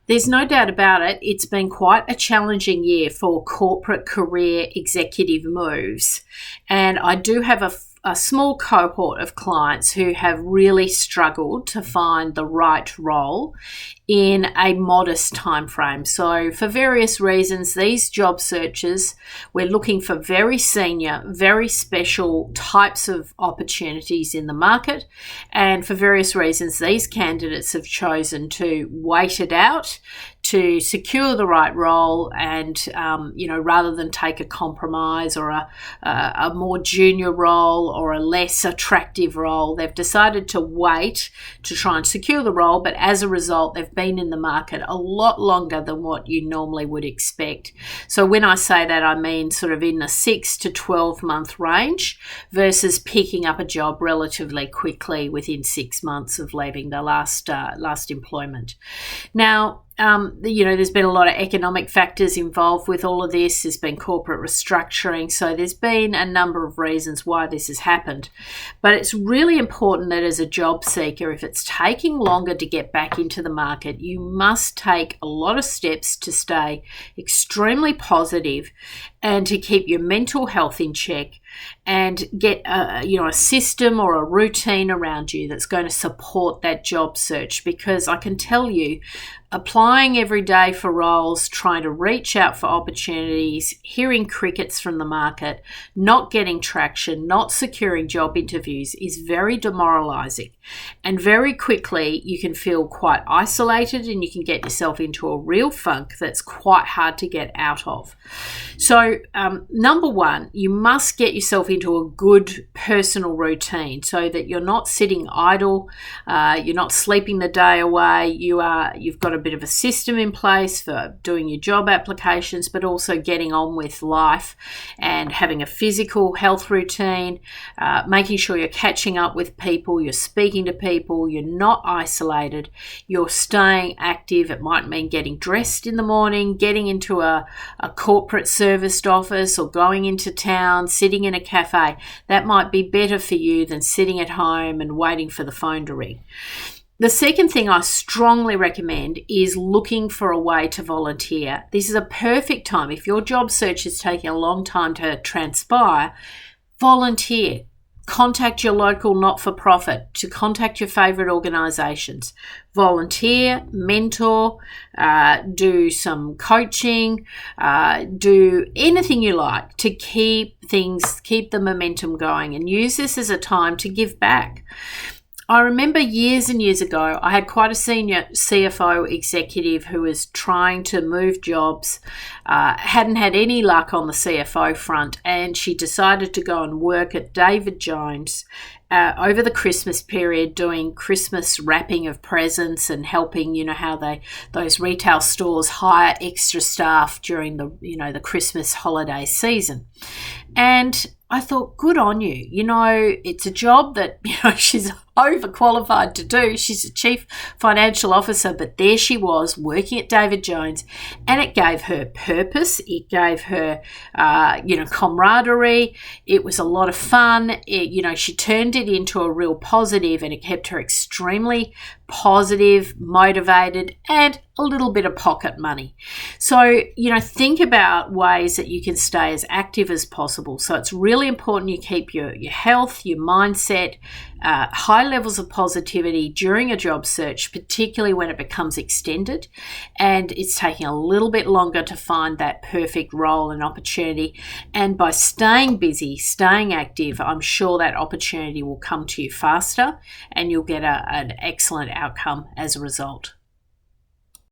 There's no doubt about it. It's been quite a challenging year for corporate career executive moves. And I do have a small cohort of clients who have really struggled to find the right role in a modest time frame. So for various reasons, these job searches, we're looking for very senior, very special types of opportunities in the market. And for various reasons, these candidates have chosen to wait it out to secure the right role and, rather than take a compromise or a more junior role or a less attractive role, they've decided to wait to try and secure the role. But as a result, they've been in the market a lot longer than what you normally would expect. So when I say that, I mean sort of in the 6 to 12 month range versus picking up a job relatively quickly within 6 months of leaving the last employment. Now, there's been a lot of economic factors involved with all of this. There's been corporate restructuring. So there's been a number of reasons why this has happened. But it's really important that as a job seeker, if it's taking longer to get back into the market, you must take a lot of steps to stay extremely positive and to keep your mental health in check and get a system or a routine around you that's going to support that job search. Because I can tell you, applying every day for roles, trying to reach out for opportunities, hearing crickets from the market, not getting traction, not securing job interviews is very demoralizing. And very quickly you can feel quite isolated and you can get yourself into a real funk that's quite hard to get out of. So number one, you must get yourself into a good personal routine so that you're not sitting idle, you're not sleeping the day away, you've got a bit of a system in place for doing your job applications, but also getting on with life and having a physical health routine, making sure you're catching up with people, you're speaking to people, you're not isolated, you're staying active. It might mean getting dressed in the morning, getting into a corporate serviced office or going into town, sitting in a cafe. That might be better for you than sitting at home and waiting for the phone to ring. The second thing I strongly recommend is looking for a way to volunteer. This is a perfect time. If your job search is taking a long time to transpire, volunteer. Contact your local not-for-profit, to contact your favourite organisations. Volunteer, mentor, do some coaching, do anything you like to keep the momentum going, and use this as a time to give back. I remember years and years ago, I had quite a senior CFO executive who was trying to move jobs, hadn't had any luck on the CFO front, and she decided to go and work at David Jones over the Christmas period, doing Christmas wrapping of presents and helping, how those retail stores hire extra staff during the Christmas holiday season. And I thought, good on you. It's a job that, she's overqualified to do. She's a chief financial officer, but there she was working at David Jones, and it gave her purpose. It gave her, camaraderie. It was a lot of fun. She turned it into a real positive, and it kept her extremely positive, motivated, and a little bit of pocket money. So, think about ways that you can stay as active as possible. So it's really important you keep your health, your mindset, high levels of positivity during a job search, particularly when it becomes extended and it's taking a little bit longer to find that perfect role and opportunity. And by staying busy, staying active, I'm sure that opportunity will come to you faster and you'll get an excellent outcome as a result.